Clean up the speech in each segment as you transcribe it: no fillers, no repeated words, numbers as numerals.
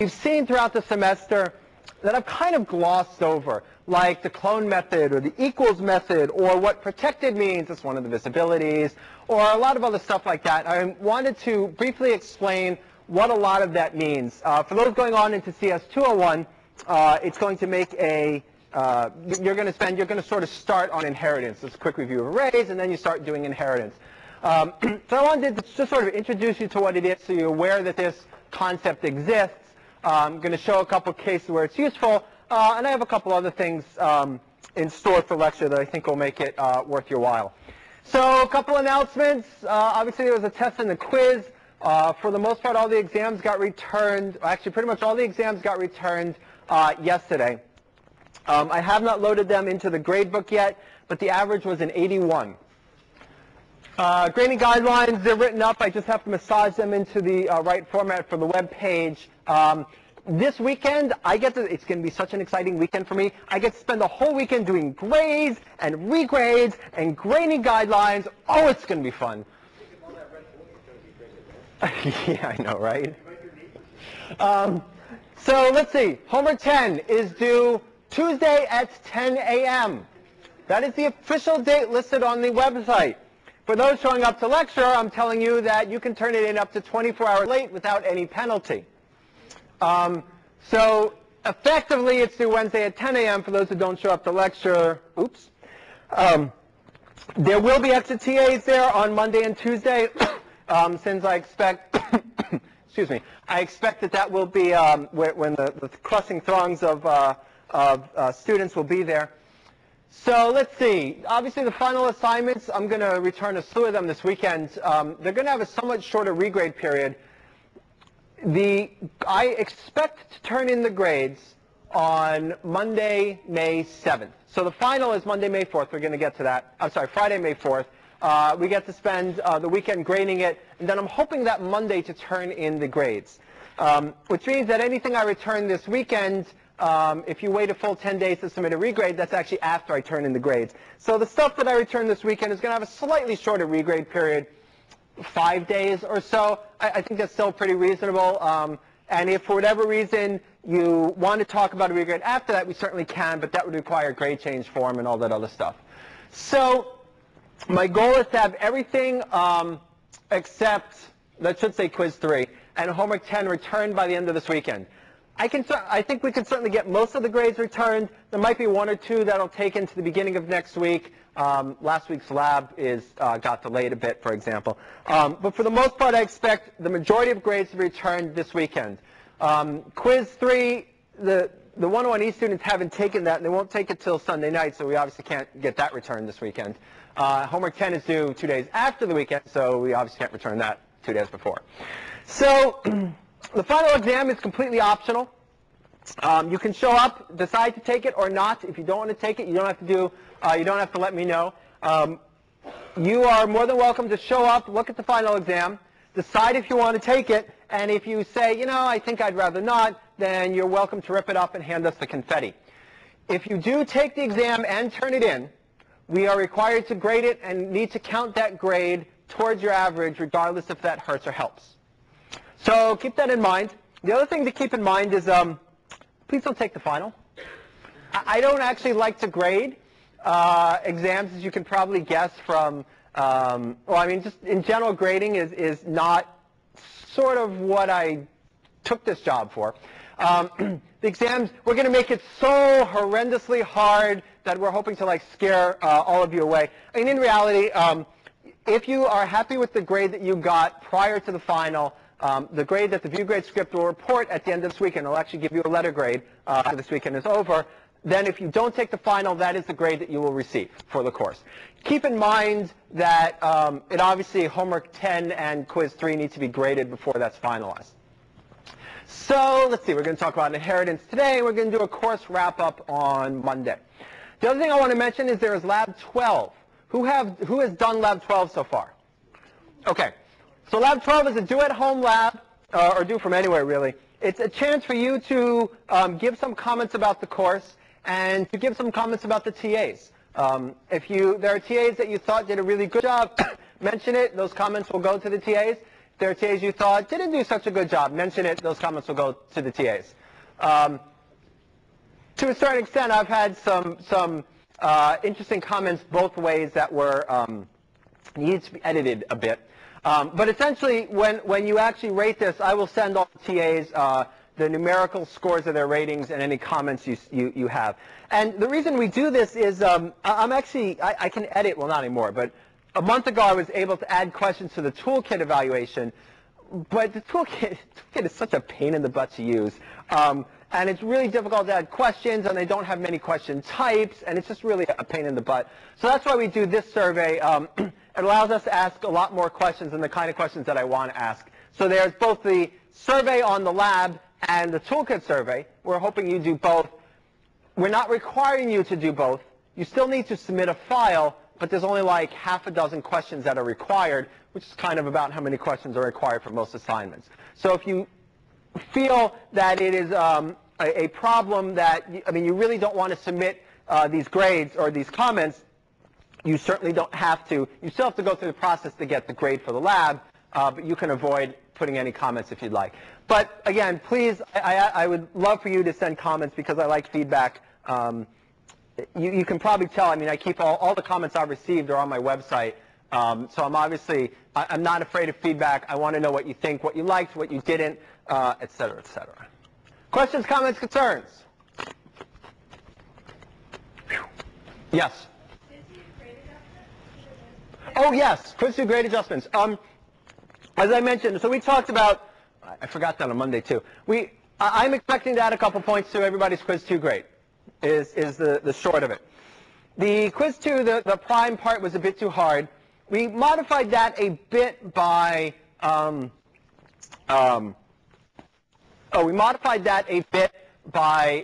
you've seen throughout the semester that I've kind of glossed over, like the clone method or the equals method or what protected means, it's one of the visibilities, or a lot of other stuff like that. I wanted to briefly explain what a lot of that means. For those going on into CS201, it's going to make a, you're going to sort of start on inheritance. It's a quick review of arrays, and then you start doing inheritance. So I wanted to just sort of introduce you to what it is so you're aware that this concept exists. I'm going to show a couple cases where it's useful, and I have a couple other things in store for lecture that I think will make it worth your while. So a couple announcements. Obviously, there was a test and a quiz. For the most part, all the exams got returned. Actually, pretty much all the exams got returned yesterday. I have not loaded them into the gradebook yet, but the average was an 81. Grading guidelines, they're written up. I just have to massage them into the right format for the web page. This weekend, it's going to be such an exciting weekend for me. I get to spend the whole weekend doing grades and regrades and grading guidelines. Oh, it's going to be fun. Yeah, I know, right? So let's see. Homework 10 is due Tuesday at 10 a.m. That is the official date listed on the website. For those showing up to lecture, I'm telling you that you can turn it in up to 24 hours late without any penalty. So effectively, it's due Wednesday at 10 a.m. for those who don't show up to lecture. Oops. There will be extra TAs there on Monday and Tuesday, since I expect, excuse me, I expect that will be when the crushing throngs of students will be there. So let's see. Obviously, the final assignments, I'm going to return a slew of them this weekend. They're going to have a somewhat shorter regrade period. I expect to turn in the grades on Monday, May 7th. So the final is Monday, May 4th. We're going to get to that. I'm sorry, Friday, May 4th. We get to spend the weekend grading it, and then I'm hoping that Monday to turn in the grades, which means that anything I return this weekend, if you wait a full 10 days to submit a regrade, that's actually after I turn in the grades. So the stuff that I return this weekend is going to have a slightly shorter regrade period, 5 days or so. I think that's still pretty reasonable. And if for whatever reason you want to talk about a regrade after that, we certainly can, but that would require a grade change form and all that other stuff. So my goal is to have everything except, that should say quiz 3, and homework 10 returned by the end of this weekend. I think we can certainly get most of the grades returned. There might be one or two that'll take into the beginning of next week. Last week's lab got delayed a bit, for example. But for the most part, I expect the majority of grades to be returned this weekend. Quiz 3, the 101E students haven't taken that, and they won't take it till Sunday night, so we obviously can't get that returned this weekend. Homework 10 is due 2 days after the weekend, so we obviously can't return that 2 days before. So the final exam is completely optional. You can show up, decide to take it or not. If you don't want to take it, you don't have to you don't have to let me know. You are more than welcome to show up, look at the final exam, decide if you want to take it, and if you say, you know, I think I'd rather not, then you're welcome to rip it up and hand us the confetti. If you do take the exam and turn it in, we are required to grade it and need to count that grade towards your average, regardless if that hurts or helps. So keep that in mind. The other thing to keep in mind is please don't take the final. I don't actually like to grade exams, as you can probably guess from, well, I mean, just in general, grading is not sort of what I took this job for. The exams, we're going to make it so horrendously hard that we're hoping to, like, scare all of you away. I mean, in reality, if you are happy with the grade that you got prior to the final, the grade that the ViewGrade script will report at the end of this weekend, it'll actually give you a letter grade after this weekend is over. Then if you don't take the final, that is the grade that you will receive for the course. Keep in mind that it obviously, homework 10 and quiz 3 need to be graded before that's finalized. So let's see, we're going to talk about inheritance today. We're going to do a course wrap-up on Monday. The other thing I want to mention is there is Lab 12. Who has done Lab 12 so far? Okay. So Lab 12 is a do-at-home lab, or do from anywhere, really. It's a chance for you to give some comments about the course and to give some comments about the TAs. If there are TAs that you thought did a really good job, mention it. Those comments will go to the TAs. there are TAs you thought didn't do such a good job, mention it. Those comments will go to the TAs. To a certain extent, I've had some interesting comments both ways that were needed to be edited a bit. But essentially, when you actually rate this, I will send all the TAs the numerical scores of their ratings and any comments you have. And the reason we do this is I can edit, well, not anymore, but a month ago I was able to add questions to the toolkit evaluation. But the toolkit is such a pain in the butt to use. And it's really difficult to add questions, and they don't have many question types, and it's just really a pain in the butt. So that's why we do this survey. It allows us to ask a lot more questions than the kind of questions that I want to ask. So there's both the survey on the lab and the toolkit survey. We're hoping you do both. We're not requiring you to do both. You still need to submit a file, but there's only like half a dozen questions that are required, which is kind of about how many questions are required for most assignments. So if you feel that it is a problem that, you really don't want to submit these grades or these comments, you certainly don't have to. You still have to go through the process to get the grade for the lab, but you can avoid putting any comments if you'd like. But again, please, I would love for you to send comments because I like feedback. You can probably tell, I keep all the comments I've received are on my website. So I'm not afraid of feedback. I want to know what you think, what you liked, what you didn't, et cetera, et cetera. Questions, comments, concerns? Yes? Oh, yes, quiz 2 grade adjustments. As I mentioned, so we talked about, I forgot that on Monday too. I'm expecting to add a couple points to everybody's quiz 2 grade, is the short of it. The quiz 2, the prime part was a bit too hard. We modified that a bit by,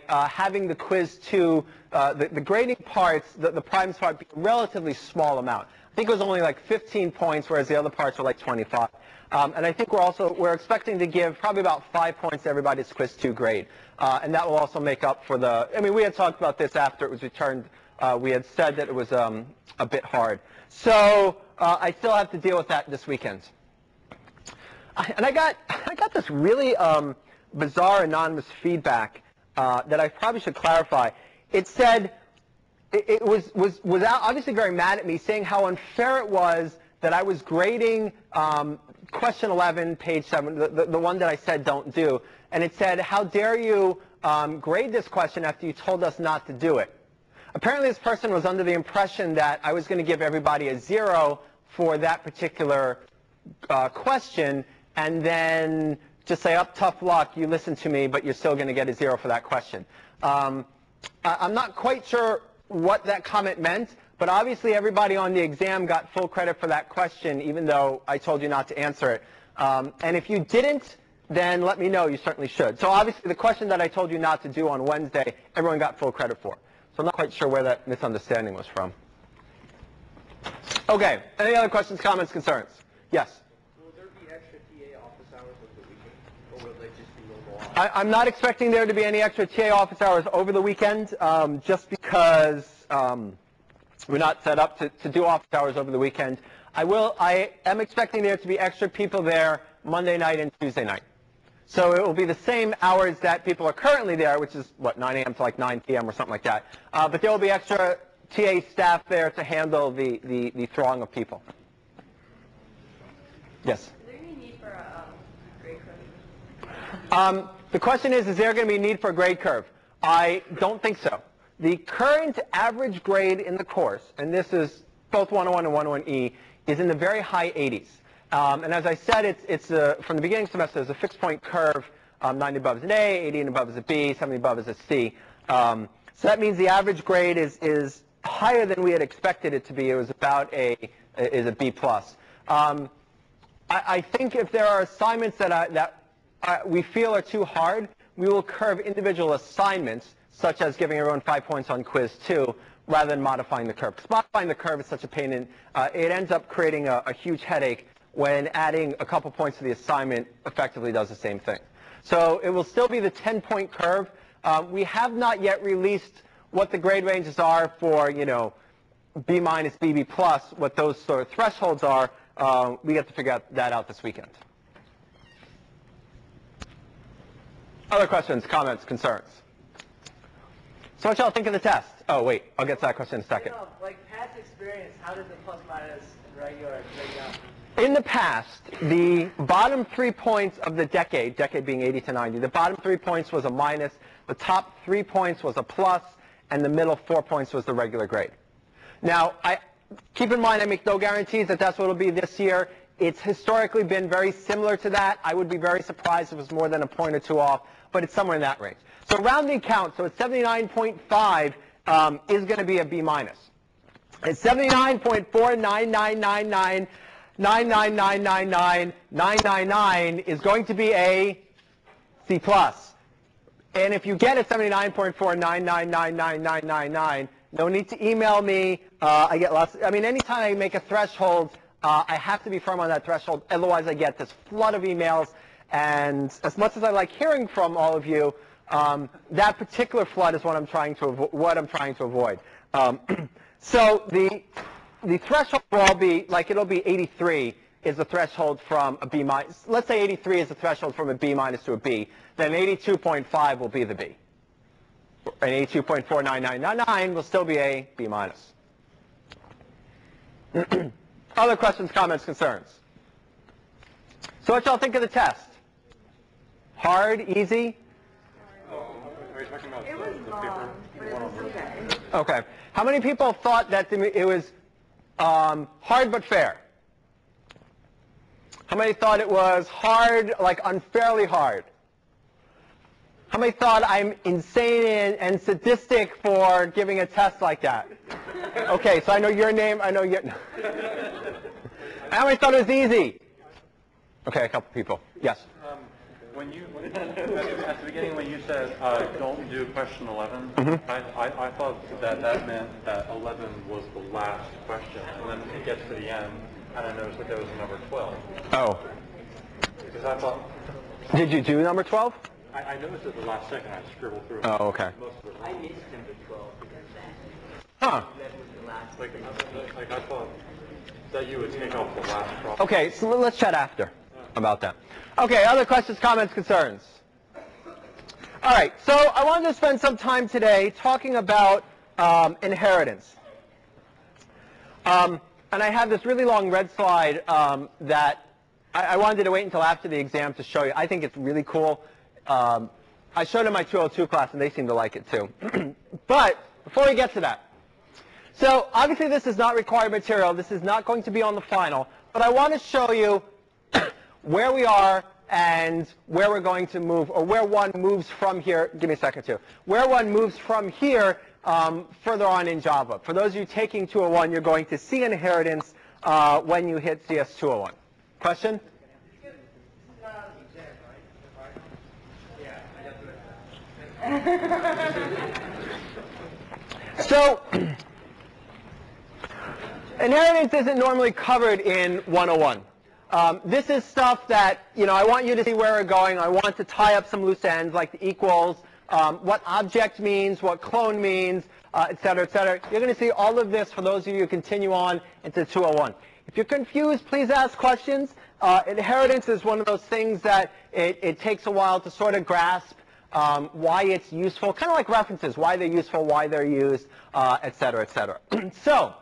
having the quiz 2, the grading parts, the primes part, be a relatively small amount. I think it was only like 15 points, whereas the other parts were like 25. And I think we're expecting to give probably about 5 points to everybody's quiz 2 grade. And that will also make up for we had talked about this after it was returned. We had said that it was a bit hard. So I still have to deal with that this weekend. And I got this really bizarre anonymous feedback that I probably should clarify. It said it was obviously very mad at me, saying how unfair it was that I was grading question 11, page 7, the one that I said don't do. And it said, how dare you grade this question after you told us not to do it? Apparently this person was under the impression that I was going to give everybody a 0 for that particular question, and then just say, tough luck, you listened to me, but you're still going to get a 0 for that question. I'm not quite sure what that comment meant, but obviously everybody on the exam got full credit for that question, even though I told you not to answer it. And if you didn't, then let me know. You certainly should. So obviously the question that I told you not to do on Wednesday, everyone got full credit for. So I'm not quite sure where that misunderstanding was from. Okay. Any other questions, comments, concerns? Yes? Will there be extra TA office hours over the weekend, or will they just be normal hours? I'm not expecting there to be any extra TA office hours over the weekend, just because we're not set up to do office hours over the weekend. I am expecting there to be extra people there Monday night and Tuesday night. So it will be the same hours that people are currently there, which is, 9 a.m. to like 9 p.m. or something like that. But there will be extra TA staff there to handle the throng of people. Yes? Is there any need for a grade curve? The question is there going to be a need for a grade curve? I don't think so. The current average grade in the course, and this is both 101 and 101E, is in the very high 80s. And as I said, it's from the beginning semester, there's a fixed point curve. 90 above is an A, 80 and above is a B, 70 above is a C. So that means the average grade is higher than we had expected it to be. It was about a B+. I think if there are assignments that we feel are too hard, we will curve individual assignments, such as giving everyone 5 points on quiz 2, rather than modifying the curve. Because modifying the curve is such a pain, and it ends up creating a huge headache when adding a couple points to the assignment effectively does the same thing. So it will still be the 10-point curve. We have not yet released what the grade ranges are for, B minus, BB plus, what those sort of thresholds are. We have to figure that out this weekend. Other questions, comments, concerns? So what y'all think of the test? Oh, wait, I'll get to that question in a second. Like past experience, how does the plus minus and regular break down? In the past, the bottom 3 points of the decade being 80 to 90, the bottom 3 points was a minus, the top 3 points was a plus, and the middle 4 points was the regular grade. Now, keep in mind I make no guarantees that that's what it'll be this year. It's historically been very similar to that. I would be very surprised if it was more than a point or two off, but it's somewhere in that range. So rounding count, so it's 79.5 is going to be a B minus. It's 79.49999999999 is going to be a C plus. And if you get a 79.4999999, no need to email me. I get lots. I mean, anytime I make a threshold, I have to be firm on that threshold. Otherwise, I get this flood of emails. And as much as I like hearing from all of you, that particular flood is what I'm trying to avoid. So the threshold will all be like it'll be 83 is the threshold from a B minus. Let's say 83 is the threshold from a B minus to a B. Then 82.5 will be the B. And 82.49999 will still be a B minus. Other questions, comments, concerns? So what y'all think of the test? Hard, easy? Are you talking about It was long, but it was okay. Okay. How many people thought that it was hard but fair? How many thought it was hard, like unfairly hard? How many thought I'm insane and sadistic for giving a test like that? Okay, so I know your name. I know your. How many thought it was easy? Okay, a couple people. Yes. When you at the beginning when you said don't do question 11, I thought that meant that 11 was the last question, and then it gets to the end, and I noticed that there was a number 12. Oh. Because I thought. Did you do number 12? I noticed at the last second I scribbled through. Oh, okay. Most of it. I missed number 12 because Huh. that was the last. Like I thought that you would take off the last problem. Okay, so let's chat after about that. Okay, other questions, comments, concerns? All right, so I wanted to spend some time today talking about inheritance. And I have this really long red slide that I wanted to wait until after the exam to show you. I think it's really cool. I showed it in my 202 class, and they seem to like it too. But before we get to that, so obviously this is not required material. This is not going to be on the final. But I want to show you where we are and where we're going to move, or where one moves from here. Give me a second, too. Where one moves from here further on in Java. For those of you taking 201, you're going to see inheritance when you hit CS 201. Question? So, inheritance isn't normally covered in 101. This is stuff that, I want you to see where we're going. I want to tie up some loose ends, like the equals, what object means, what clone means, et cetera, et cetera. You're going to see all of this for those of you who continue on into 201. If you're confused, please ask questions. Inheritance is one of those things that it takes a while to sort of grasp why it's useful, kind of like references, why they're useful, why they're used, et cetera, et cetera. So,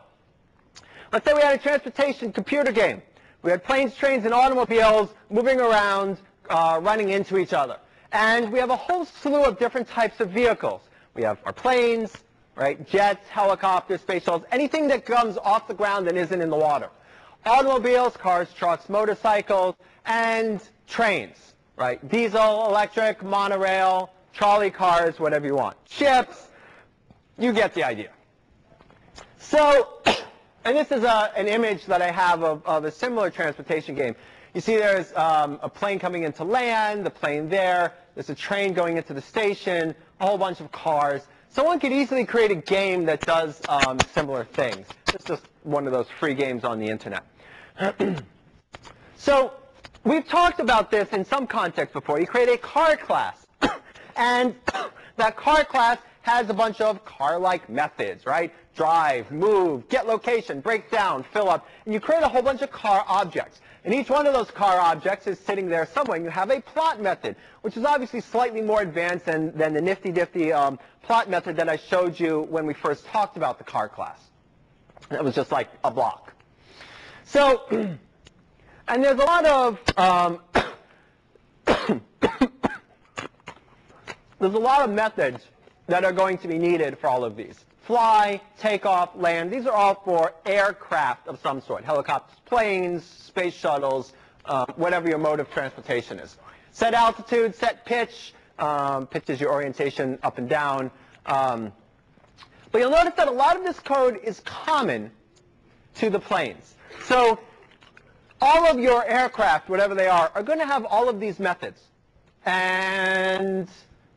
let's say we had a transportation computer game. We had planes, trains, and automobiles moving around, running into each other. And we have a whole slew of different types of vehicles. We have our planes, right, jets, helicopters, space shuttles, anything that comes off the ground and isn't in the water. Automobiles, cars, trucks, motorcycles, and trains, right? Diesel, electric, monorail, trolley cars, whatever you want. Ships, you get the idea. So, and this is an image that I have of a similar transportation game. You see there's a plane coming into land, the plane there, there's a train going into the station, a whole bunch of cars. Someone could easily create a game that does similar things. It's just one of those free games on the internet. So we've talked about this in some context before. You create a car class. And that car class has a bunch of car-like methods, right? Drive, move, get location, break down, fill up. And you create a whole bunch of car objects. And each one of those car objects is sitting there somewhere. And you have a plot method, which is obviously slightly more advanced than the nifty-difty plot method that I showed you when we first talked about the car class. It was just like a block. So, and there's a lot of there's a lot of methods that are going to be needed for all of these. Fly, takeoff, land, these are all for aircraft of some sort. Helicopters, planes, space shuttles, whatever your mode of transportation is. Set altitude, set pitch. Pitch is your orientation up and down. But you'll notice that a lot of this code is common to the planes. So all of your aircraft, whatever they are going to have all of these methods. And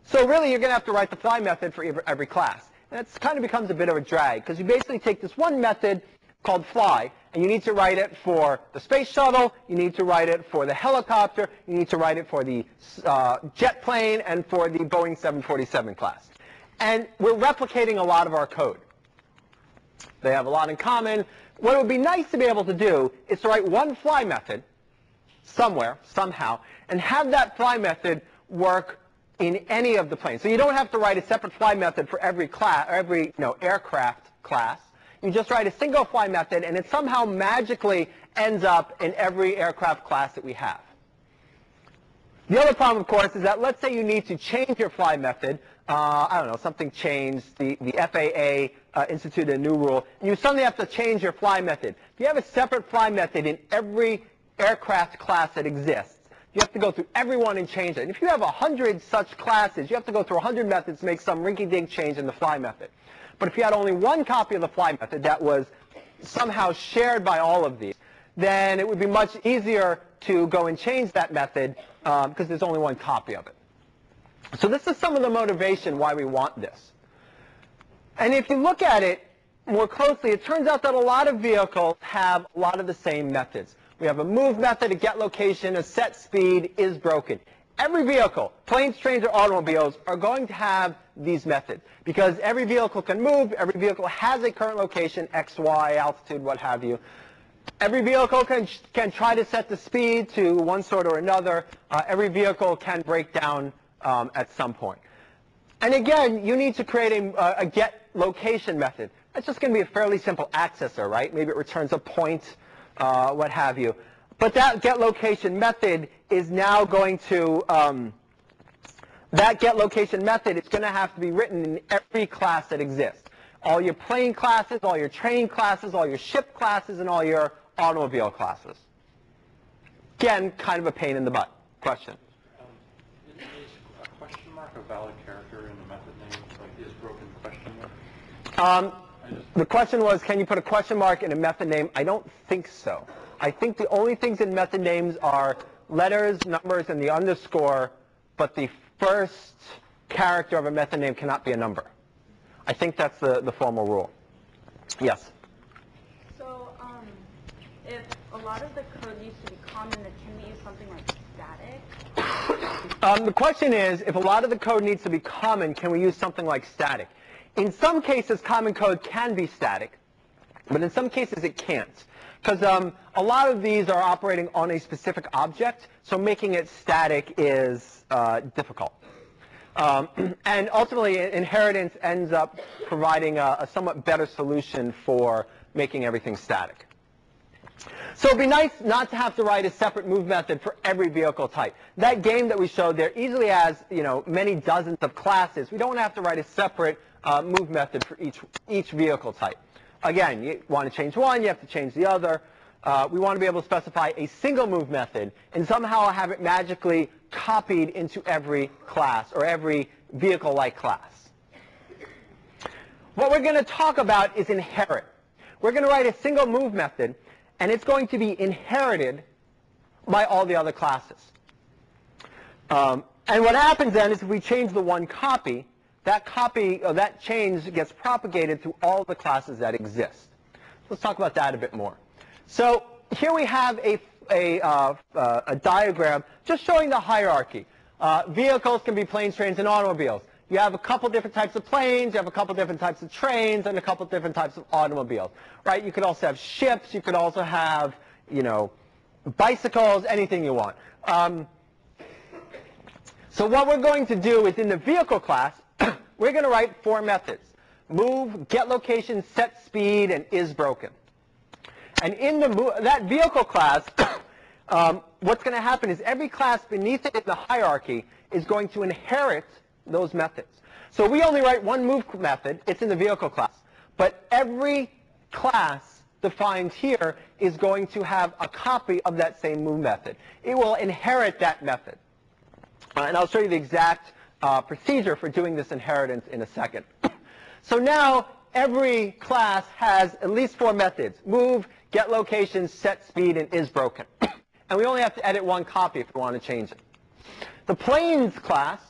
so really you're going to have to write the fly method for every class. And it kind of becomes a bit of a drag, because you basically take this one method called fly, and you need to write it for the space shuttle, you need to write it for the helicopter, you need to write it for the jet plane, and for the Boeing 747 class. And we're replicating a lot of our code. They have a lot in common. What it would be nice to be able to do is to write one fly method somewhere, somehow, and have that fly method work in any of the planes. So you don't have to write a separate fly method for every class, or every aircraft class. You just write a single fly method, and it somehow magically ends up in every aircraft class that we have. The other problem, of course, is that let's say you need to change your fly method. I don't know, something changed. The FAA instituted a new rule, and you suddenly have to change your fly method. If you have a separate fly method in every aircraft class that exists, you have to go through every one and change it. And if you have 100 such classes, you have to go through 100 methods to make some rinky-dink change in the fly method. But if you had only one copy of the fly method that was somehow shared by all of these, then it would be much easier to go and change that method because there's only one copy of it. So this is some of the motivation why we want this. And if you look at it more closely, it turns out that a lot of vehicles have a lot of the same methods. We have a move method, a get location, a set speed, is broken. Every vehicle, planes, trains, or automobiles, are going to have these methods because every vehicle can move, every vehicle has a current location, x, y, altitude, what have you. Every vehicle can try to set the speed to one sort or another. Every vehicle can break down at some point. And again, you need to create a get location method. That's just going to be a fairly simple accessor, right? Maybe it returns a point, what have you. But that get location method is now going to, that get location method is going to have to be written in every class that exists. All your plane classes, all your train classes, all your ship classes, and all your automobile classes. Again, kind of a pain in the butt. Question? Is a question mark a valid character in the method name? Like, is broken question mark? The question was, can you put a question mark in a method name? I don't think so. I think the only things in method names are letters, numbers, and the underscore, but the first character of a method name cannot be a number. I think that's the formal rule. Yes? So, if a lot of the code needs to be common, then can we use something like static? The question is, if a lot of the code needs to be common, can we use something like static? In some cases, common code can be static, but in some cases it can't. Because a lot of these are operating on a specific object, so making it static is difficult. And ultimately, inheritance ends up providing a somewhat better solution for making everything static. So it'd be nice not to have to write a separate move method for every vehicle type. That game that we showed there easily has, many dozens of classes. We don't have to write a separate move method for each vehicle type. Again, you want to change one, you have to change the other. We want to be able to specify a single move method and somehow have it magically copied into every class or every vehicle-like class. What we're going to talk about is inherit. We're going to write a single move method, and it's going to be inherited by all the other classes. And what happens then is if we change the one copy, that change gets propagated through all the classes that exist. Let's talk about that a bit more. So here we have a diagram just showing the hierarchy. Vehicles can be planes, trains, and automobiles. You have a couple different types of planes, you have a couple different types of trains, and a couple different types of automobiles. Right? You could also have ships, you could also have, bicycles, anything you want. So what we're going to do is in the vehicle class, we're going to write 4 methods: move, get location, set speed, and is broken. And in that vehicle class, what's going to happen is every class beneath it in the hierarchy is going to inherit those methods. So we only write one move method. It's in the vehicle class. But every class defined here is going to have a copy of that same move method. It will inherit that method. And I'll show you the exact procedure for doing this inheritance in a second. So now every class has at least 4 methods: move, get location, set speed, and is broken. And we only have to edit one copy if we want to change it. The planes class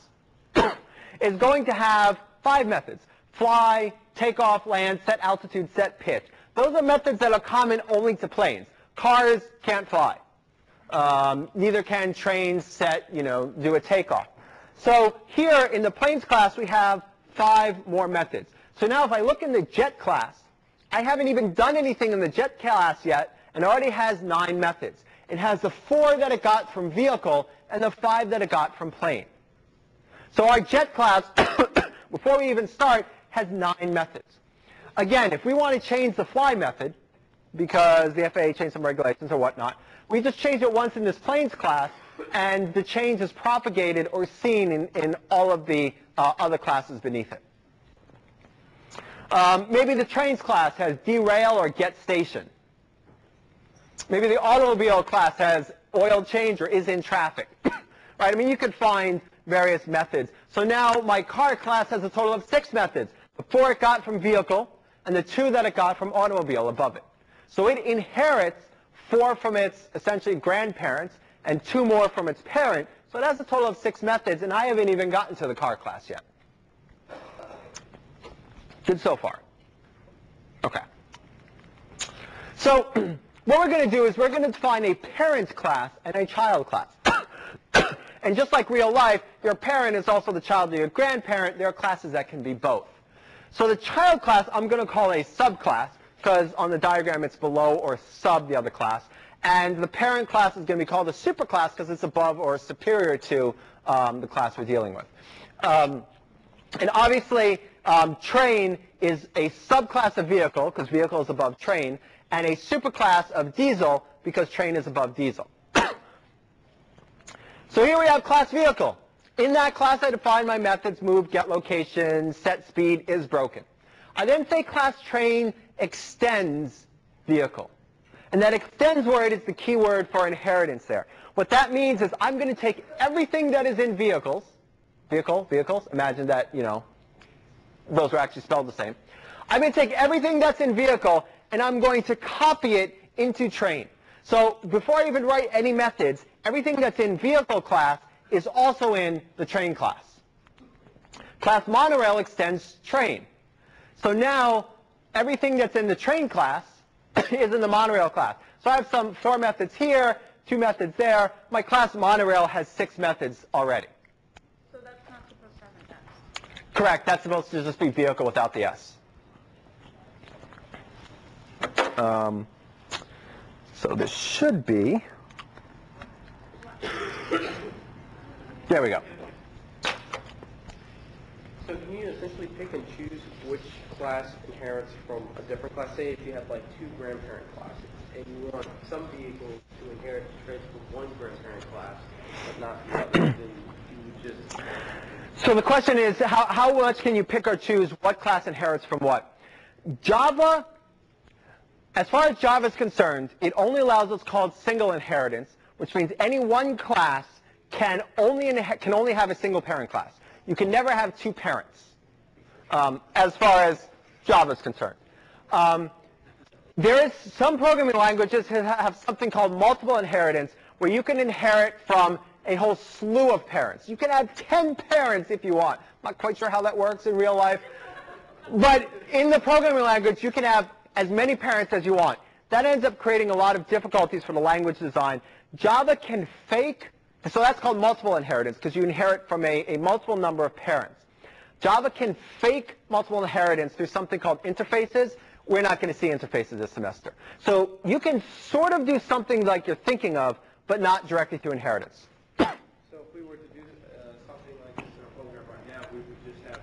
is going to have 5 methods: fly, take off, land, set altitude, set pitch. Those are methods that are common only to planes. Cars can't fly. Neither can trains do a takeoff. So here in the planes class, we have 5 more methods. So now if I look in the jet class, I haven't even done anything in the jet class yet, and it already has 9 methods. It has the 4 that it got from vehicle and the 5 that it got from plane. So our jet class, before we even start, has 9 methods. Again, if we want to change the fly method, because the FAA changed some regulations or whatnot, we just change it once in this planes class, and the change is propagated or seen in all of the other classes beneath it. Maybe the trains class has derail or get station. Maybe the automobile class has oil change or is in traffic. Right? I mean, you could find various methods. So now my car class has a total of 6 methods: the 4 it got from vehicle and the 2 that it got from automobile above it. So it inherits 4 from its essentially grandparents and 2 more from its parent. So it has a total of 6 methods, and I haven't even gotten to the car class yet. Good so far. Okay. So what we're going to do is we're going to define a parent class and a child class. And just like real life, your parent is also the child of your grandparent. There are classes that can be both. So the child class I'm going to call a subclass, because on the diagram it's below or sub the other class. And the parent class is going to be called a superclass because it's above or superior to the class we're dealing with. And obviously, train is a subclass of vehicle, because vehicle is above train, and a superclass of diesel, because train is above diesel. So here we have class vehicle. In that class, I define my methods: move, get location, set speed, is broken. I then say class train extends vehicle. And that extends word is the key word for inheritance there. What that means is I'm going to take everything that is in vehicles, vehicles, imagine that, those are actually spelled the same. I'm going to take everything that's in vehicle and I'm going to copy it into train. So before I even write any methods, everything that's in vehicle class is also in the train class. Class monorail extends train. So now everything that's in the train class is in the monorail class. So I have some 4 methods here, 2 methods there. My class monorail has 6 methods already. So that's not supposed to have an S. Correct. That's supposed to just be vehicle without the S. So this should be. There we go. So can you essentially pick and choose which class inherits from a different class? Say if you have like 2 grandparent classes, and you want some vehicles to inherit traits from one grandparent class, but not the other, then you would just... So the question is, how much can you pick or choose what class inherits from what? Java, as far as Java is concerned, it only allows what's called single inheritance, which means any one class can only have a single parent class. You can never have 2 parents, as far as Java is concerned. There is some programming languages that have something called multiple inheritance, where you can inherit from a whole slew of parents. You can have 10 parents if you want. I'm not quite sure how that works in real life. But in the programming language, you can have as many parents as you want. That ends up creating a lot of difficulties for the language design. Java can fake, so that's called multiple inheritance, because you inherit from a multiple number of parents. Java can fake multiple inheritance through something called interfaces, we're not going to see interfaces this semester. So you can sort of do something like you're thinking of, but not directly through inheritance. So if we were to do something like this in a program right now, we would just have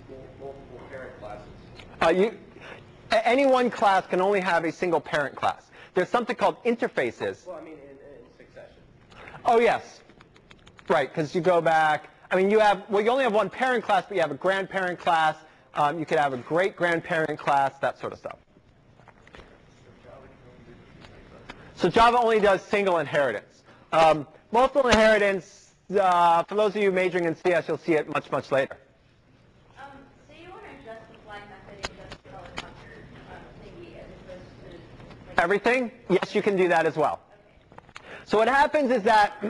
multiple parent classes. Any one class can only have a single parent class. There's something called interfaces. Well, I mean in succession. Oh, yes. Right, because you go back. I mean, you only have one parent class, but you have a grandparent class. You could have a great-grandparent class, that sort of stuff. So Java only does single inheritance. Multiple inheritance, for those of you majoring in CS, you'll see it much, much later. Say you want to adjust the flag method in just helicopter thingy as opposed to like Everything? Yes, you can do that as well. So what happens is that,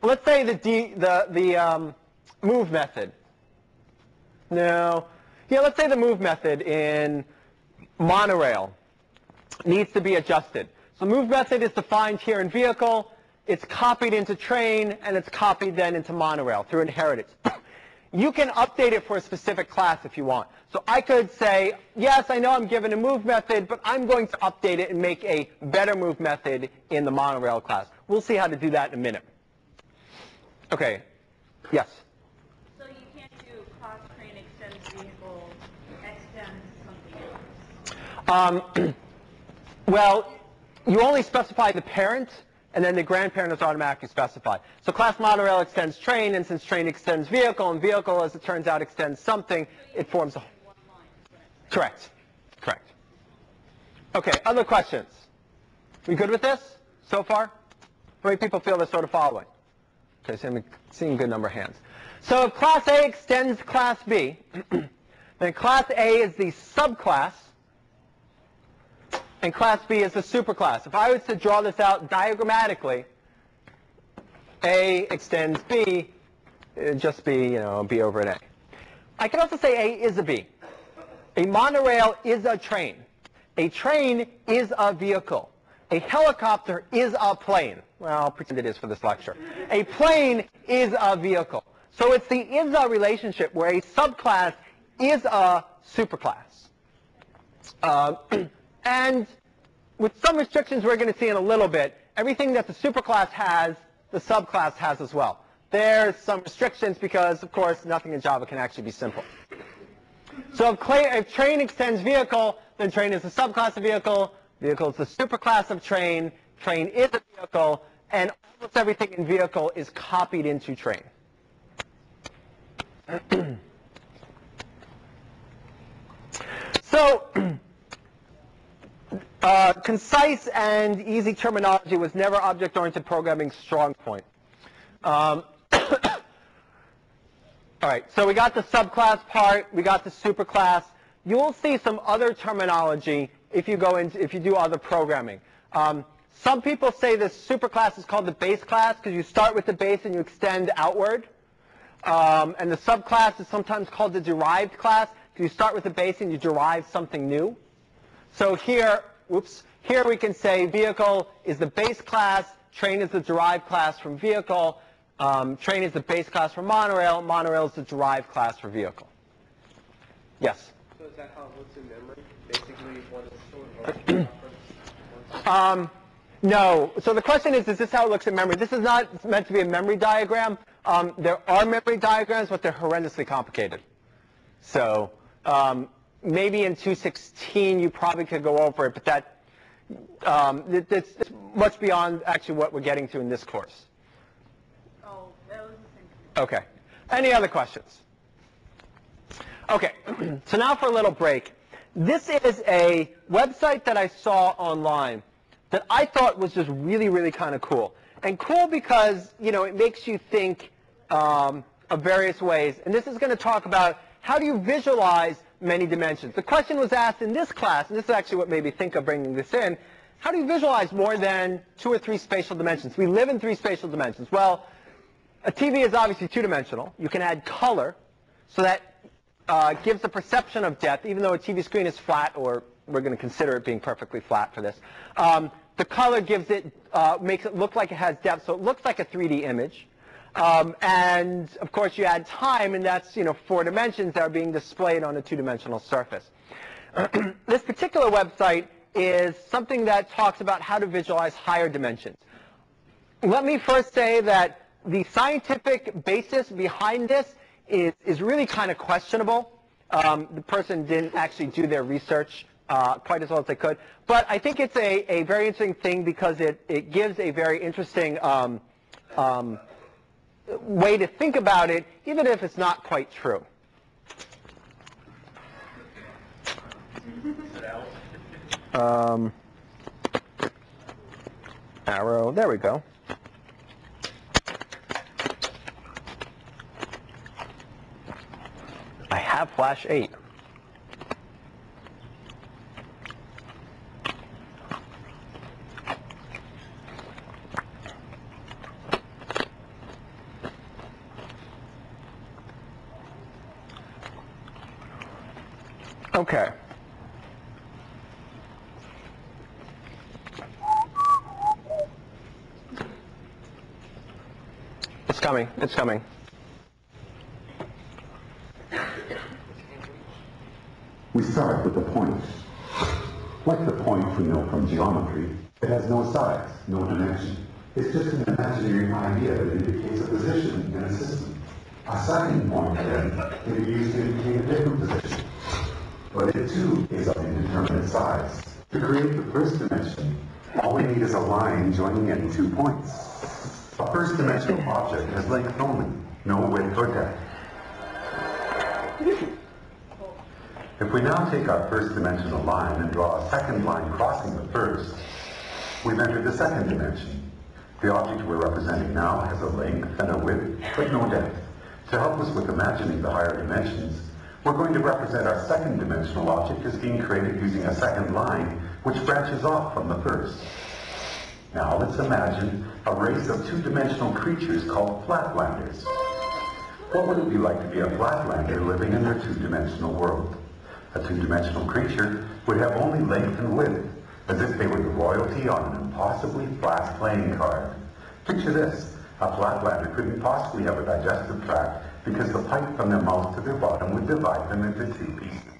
let's say the move method. No. Yeah, let's say the move method in monorail needs to be adjusted. So move method is defined here in vehicle. It's copied into train, and it's copied then into monorail through inheritance. You can update it for a specific class if you want. So I could say, yes, I know I'm given a move method, but I'm going to update it and make a better move method in the monorail class. We'll see how to do that in a minute. Okay. Yes? so you can't do class train extends vehicle extends something else. Well, you only specify the parent, and then the grandparent is automatically specified. So class monorail extends train, and since train extends vehicle, and vehicle, as it turns out, extends something, it forms a... One line is what I'm saying. Correct. Correct. Okay, other questions? We good with this so far? How many people feel they're sort of following? Okay, so I'm seeing a good number of hands. So if class A extends class B, then class A is the subclass, and class B is the superclass. If I was to draw this out diagrammatically, A extends B, it'd just be, B over an A. I can also say A is a B. A monorail is a train. A train is a vehicle. A helicopter is a plane. Well, I'll pretend it is for this lecture. A plane is a vehicle. So it's the is-a relationship where a subclass is a superclass. And with some restrictions we're going to see in a little bit, everything that the superclass has, the subclass has as well. There's some restrictions because, of course, nothing in Java can actually be simple. So if train extends vehicle, then train is a subclass of vehicle. Vehicle is the superclass of train. Train is a vehicle. And almost everything in vehicle is copied into train. So concise and easy terminology was never object-oriented programming's strong point. All right, so we got the subclass part, we got the superclass. You'll see some other terminology if you do other programming. Some people say this superclass is called the base class because you start with the base and you extend outward. And the subclass is sometimes called the derived class because you start with the base and you derive something new. So here we can say vehicle is the base class, train is the derived class from vehicle, train is the base class for monorail, monorail is the derived class for vehicle. Yes? So is that how it looks in memory? Basically, one is sort of No. So the question is this how it looks in memory? This is not meant to be a memory diagram. There are memory diagrams, but they're horrendously complicated. So maybe in 216 you probably could go over it, but it's much beyond actually what we're getting to in this course. Oh, that was the same. Okay. Any other questions? Okay. So now for a little break. This is a website that I saw online that I thought was just really, really kind of cool. And cool because, it makes you think of various ways. And this is going to talk about how do you visualize many dimensions. The question was asked in this class, and this is actually what made me think of bringing this in, how do you visualize more than 2 or 3 spatial dimensions? We live in 3 spatial dimensions. Well, a TV is obviously 2-dimensional. You can add color, so that gives a perception of depth, even though a TV screen is flat, or we're going to consider it being perfectly flat for this. The color gives it, makes it look like it has depth, so it looks like a 3D image. And of course, you add time, and that's 4 dimensions that are being displayed on a 2-dimensional surface. This particular website is something that talks about how to visualize higher dimensions. Let me first say that the scientific basis behind this is really kind of questionable. The person didn't actually do their research quite as well as they could. But I think it's a very interesting thing because it gives a very interesting way to think about it, even if it's not quite true. Arrow, there we go. I have Flash 8. Okay. It's coming. It's coming. We start with the point. Like the point we know from geometry, it has no size, no dimension. It's just an imaginary idea that indicates a position in a system. A second point, then, can be used to indicate a different position. But it too is of indeterminate size. To create the first dimension, all we need is a line joining in 2 points. A first-dimensional object has length only, no width or depth. If we now take our first-dimensional line and draw a second line crossing the first, we've entered the second dimension. The object we're representing now has a length and a width, but no depth. To help us with imagining the higher dimensions, we're going to represent our second-dimensional object as being created using a second line, which branches off from the first. Now let's imagine a race of two-dimensional creatures called flatlanders. What would it be like to be a flatlander living in their two-dimensional world? A two-dimensional creature would have only length and width, as if they were the royalty on an impossibly flat playing card. Picture this. A flatlander couldn't possibly have a digestive tract because the pipe from their mouth to their bottom would divide them into two pieces.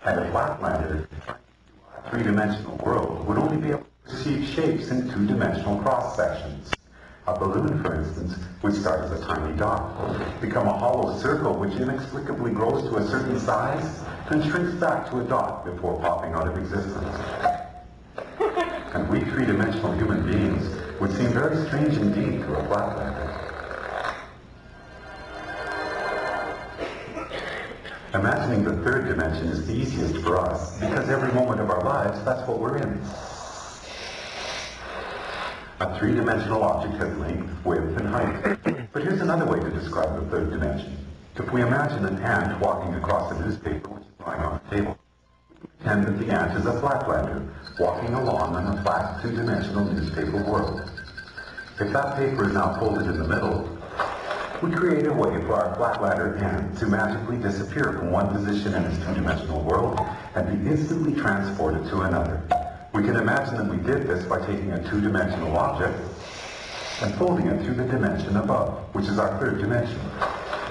And a flatlander, a three-dimensional world, would only be able to perceive shapes in two-dimensional cross-sections. A balloon, for instance, would start as a tiny dot, become a hollow circle which inexplicably grows to a certain size, and shrinks back to a dot before popping out of existence. And we three-dimensional human beings would seem very strange indeed to a flatlander. Imagining the third dimension is the easiest for us, because every moment of our lives, that's what we're in. A three-dimensional object has length, width, and height. But here's another way to describe the third dimension. If we imagine an ant walking across a newspaper which is lying on a table, we pretend that the ant is a flatlander walking along in a flat two-dimensional newspaper world. If that paper is now folded in the middle, we create a way for our flatlander ant to magically disappear from one position in its two-dimensional world and be instantly transported to another. We can imagine that we did this by taking a two-dimensional object and folding it through the dimension above, which is our third dimension.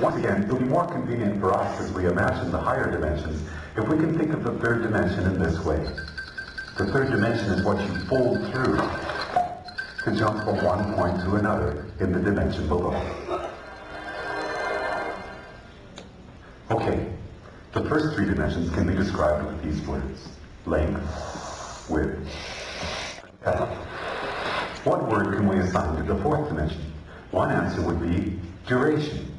Once again, it will be more convenient for us as we imagine the higher dimensions if we can think of the third dimension in this way. The third dimension is what you fold through to jump from one point to another in the dimension below. Okay, the first three dimensions can be described with these words: length, width, and depth. What word can we assign to the fourth dimension? One answer would be duration.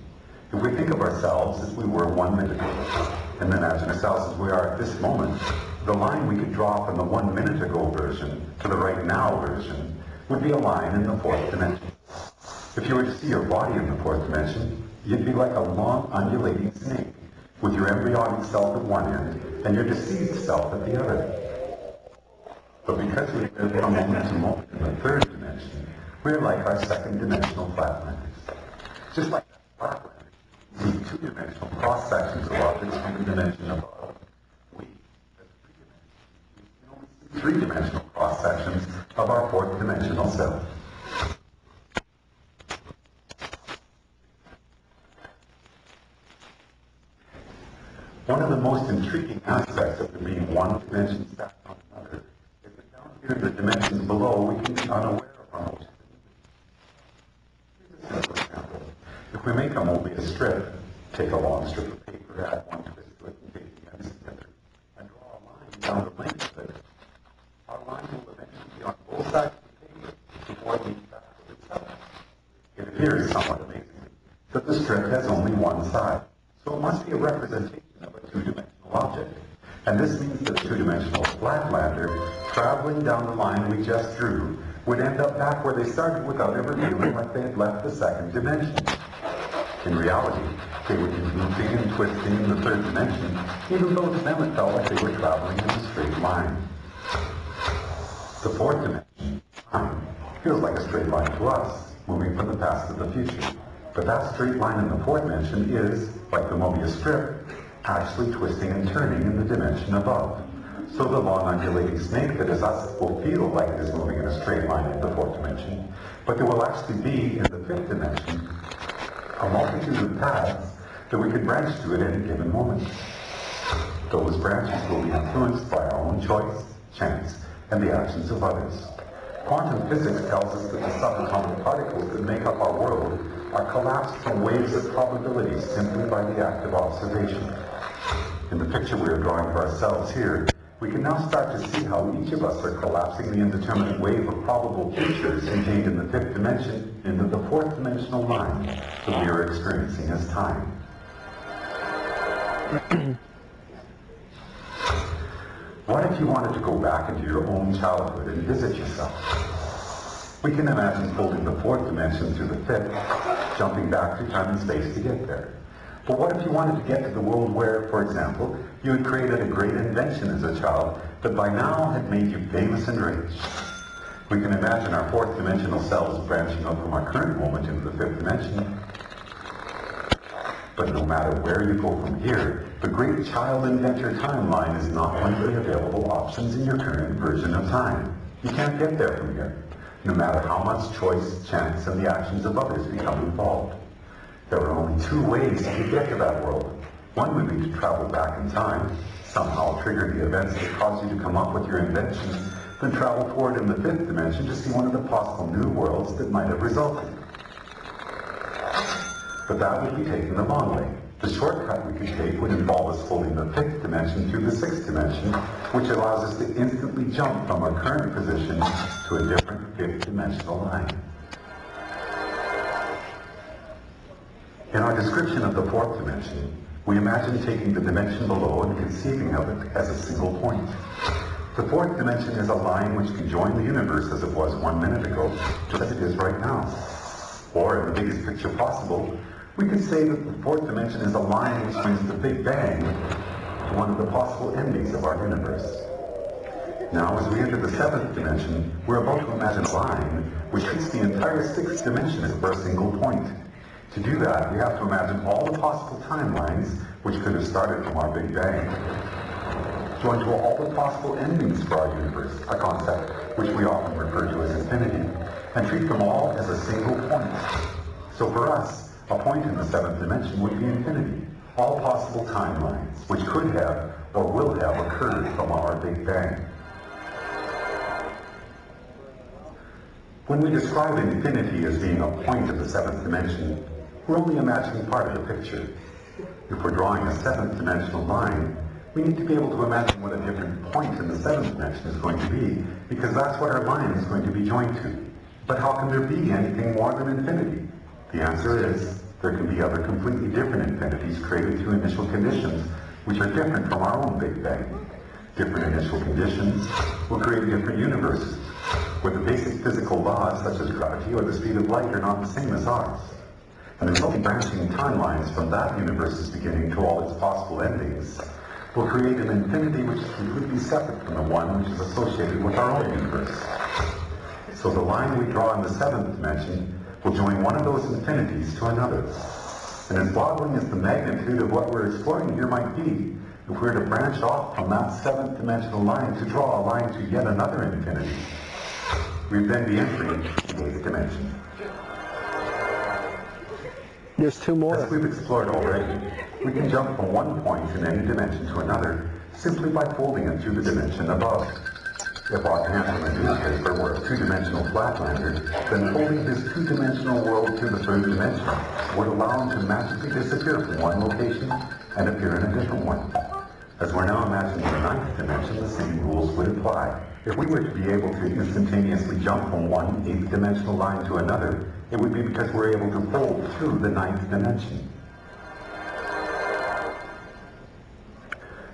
If we think of ourselves as we were 1 minute ago, and imagine ourselves as we are at this moment, the line we could draw from the 1 minute ago version to the right now version would be a line in the fourth dimension. If you were to see your body in the fourth dimension, you'd be like a long undulating snake, with your embryonic self at one end and your deceased self at the other. But because we live from moment to moment in the third dimension, we're like our second dimensional flatlanders. Just like flatlanders, we see two-dimensional cross-sections of objects from the dimension above. We, as can only see three-dimensional cross-sections of our fourth dimensional self. One of the most intriguing aspects of there being one dimension stacked on another is that down here in the dimensions below, we can be unaware of our motion. Here's a simple example. If we make a movie a strip, take a long strip of paper, add one twist to it, and take the ends together, and draw a line down the length of it, our line will eventually be on both sides of the paper before it leads back to itself. It appears somewhat amazing that the strip has only one side, so it must be a representation of a two-dimensional object. And this means that a two-dimensional flatlander traveling down the line we just drew would end up back where they started without ever feeling like they had left the second dimension. In reality, they would be looping and twisting in the third dimension, even though to them it felt like they were traveling in a straight line. The fourth dimension, time, feels like a straight line to us, moving from the past to the future. But that straight line in the fourth dimension is, like the Mobius strip, actually twisting and turning in the dimension above. So the long undulating snake that is us will feel like it is moving in a straight line in the fourth dimension, but there will actually be, in the fifth dimension, a multitude of paths that we can branch to at any given moment. Those branches will be influenced by our own choice, chance, and the actions of others. Quantum physics tells us that the subatomic particles that make up our world are collapsed from waves of probabilities simply by the act of observation. In the picture we are drawing for ourselves here, we can now start to see how each of us are collapsing the indeterminate wave of probable futures contained in the fifth dimension into the fourth dimensional line that we are experiencing as time. What if you wanted to go back into your own childhood and visit yourself? We can imagine folding the fourth dimension through the fifth, jumping back through time and space to get there. But what if you wanted to get to the world where, for example, you had created a great invention as a child that by now had made you famous and rich? We can imagine our fourth dimensional selves branching out from our current moment into the fifth dimension. But no matter where you go from here, the great child inventor timeline is not one of the available options in your current version of time. You can't get there from here, no matter how much choice, chance, and the actions of others become involved. There are only two ways to get to that world. One would be to travel back in time, somehow trigger the events that cause you to come up with your invention, then travel forward in the fifth dimension to see one of the possible new worlds that might have resulted. But that would be taking the long way. The shortcut we could take would involve us folding the fifth dimension through the sixth dimension, which allows us to instantly jump from our current position to a different fifth dimensional line. In our description of the fourth dimension, we imagine taking the dimension below and conceiving of it as a single point. The fourth dimension is a line which can join the universe as it was 1 minute ago, just as it is right now. Or, in the biggest picture possible, we could say that the fourth dimension is a line which joins the Big Bang to one of the possible endings of our universe. Now, as we enter the seventh dimension, we're about to imagine a line which treats the entire sixth dimension as a single point. To do that, we have to imagine all the possible timelines which could have started from our Big Bang, joined to all the possible endings for our universe, a concept which we often refer to as infinity, and treat them all as a single point. So for us, a point in the seventh dimension would be infinity, all possible timelines which could have or will have occurred from our Big Bang. When we describe infinity as being a point of the seventh dimension, we're only imagining part of the picture. If we're drawing a seventh dimensional line, we need to be able to imagine what a different point in the seventh dimension is going to be, because that's what our line is going to be joined to. But how can there be anything more than infinity? The answer is, there can be other completely different infinities created through initial conditions, which are different from our own Big Bang. Different initial conditions will create different universes, where the basic physical laws, such as gravity or the speed of light, are not the same as ours. And the resulting branching timelines from that universe's beginning to all its possible endings will create an infinity which is completely separate from the one which is associated with our own universe. So the line we draw in the seventh dimension will join one of those infinities to another. And as boggling as the magnitude of what we're exploring here might be, if we were to branch off from that seventh dimensional line to draw a line to yet another infinity, we'd then be entering the eighth dimension. There's two As more. we've explored already, we can jump from one point in any dimension to another simply by folding it through the dimension above. If our hand in a newspaper were a two-dimensional flatlander, then folding his two-dimensional world through the third dimension would allow him to magically disappear from one location and appear in a different one. As we're now imagining the ninth dimension, the same rules would apply. If we were to be able to instantaneously jump from one eighth-dimensional line to another, it would be because we're able to fold through the ninth dimension.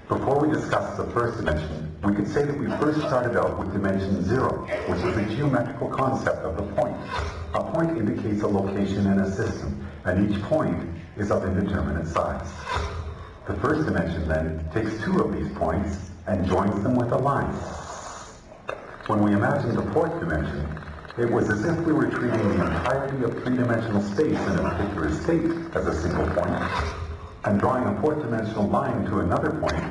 Before we discuss the first dimension, we could say that we first started out with dimension 0, which is the geometrical concept of the point. A point indicates a location in a system, and each point is of indeterminate size. The first dimension then takes two of these points and joins them with a line. When we imagined the fourth dimension, it was as if we were treating the entirety of three-dimensional space in a particular state as a single point, and drawing a fourth-dimensional line to another point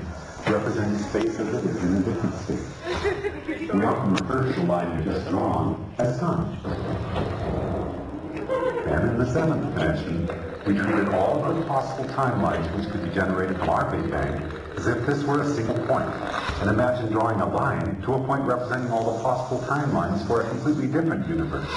represents space as if it's in a different state. We often refer to the line we just drawn as time. And in the seventh dimension, we treated all of the possible timelines which could be generated from our Big Bang as if this were a single point, and imagine drawing a line to a point representing all the possible timelines for a completely different universe.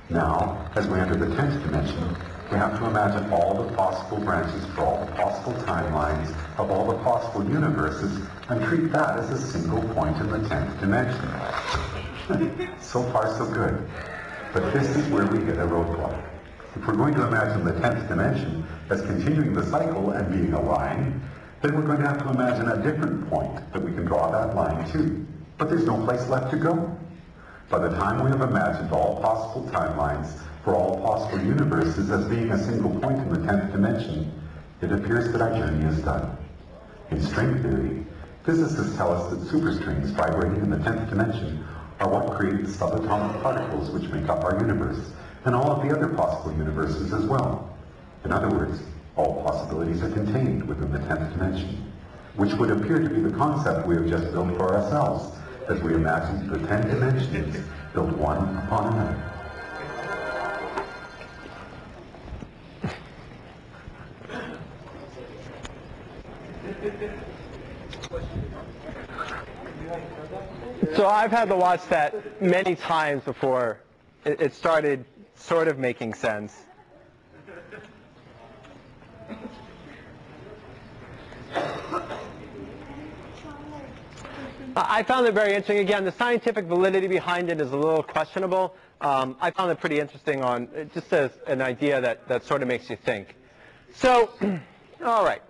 Now, as we enter the 10th dimension, we have to imagine all the possible branches for all the possible timelines of all the possible universes and treat that as a single point in the 10th dimension. So far, so good. But this is where we hit a roadblock. If we're going to imagine the 10th dimension as continuing the cycle and being a line, then we're going to have to imagine a different point that we can draw that line to. But there's no place left to go. By the time we have imagined all possible timelines for all possible universes as being a single point in the 10th dimension, it appears that our journey is done. In string theory, physicists tell us that superstrings vibrating in the 10th dimension are what create the subatomic particles which make up our universe, and all of the other possible universes as well. In other words, all possibilities are contained within the 10th dimension, which would appear to be the concept we have just built for ourselves, as we imagine the 10 dimensions built one upon another. So I've had to watch that many times before it started sort of making sense. I found it very interesting. Again, the scientific validity behind it is a little questionable. I found it pretty interesting on just as an idea that sort of makes you think. So, all right.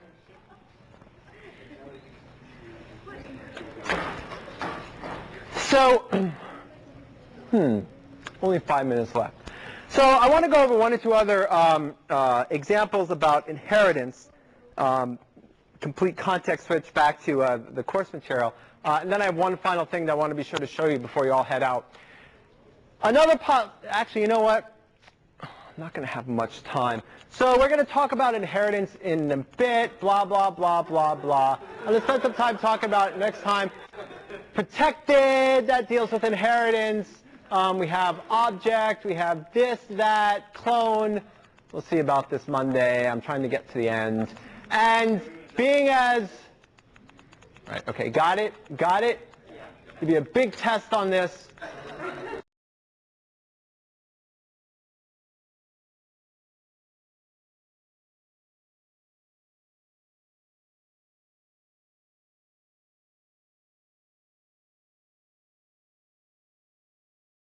So, only 5 minutes left. So I want to go over one or two other examples about inheritance, complete context switch back to the course material. And then I have one final thing that I want to be sure to show you before you all head out. Actually, you know what? I'm not going to have much time. So we're going to talk about inheritance in a bit, blah, blah, blah, blah, blah. I'm going to spend some time talking about it next time. Protected, that deals with inheritance. We have object, we have this, that, clone. We'll see about this Monday. I'm trying to get to the end. And being as, right, okay, got it? Got it? Give you a big test on this.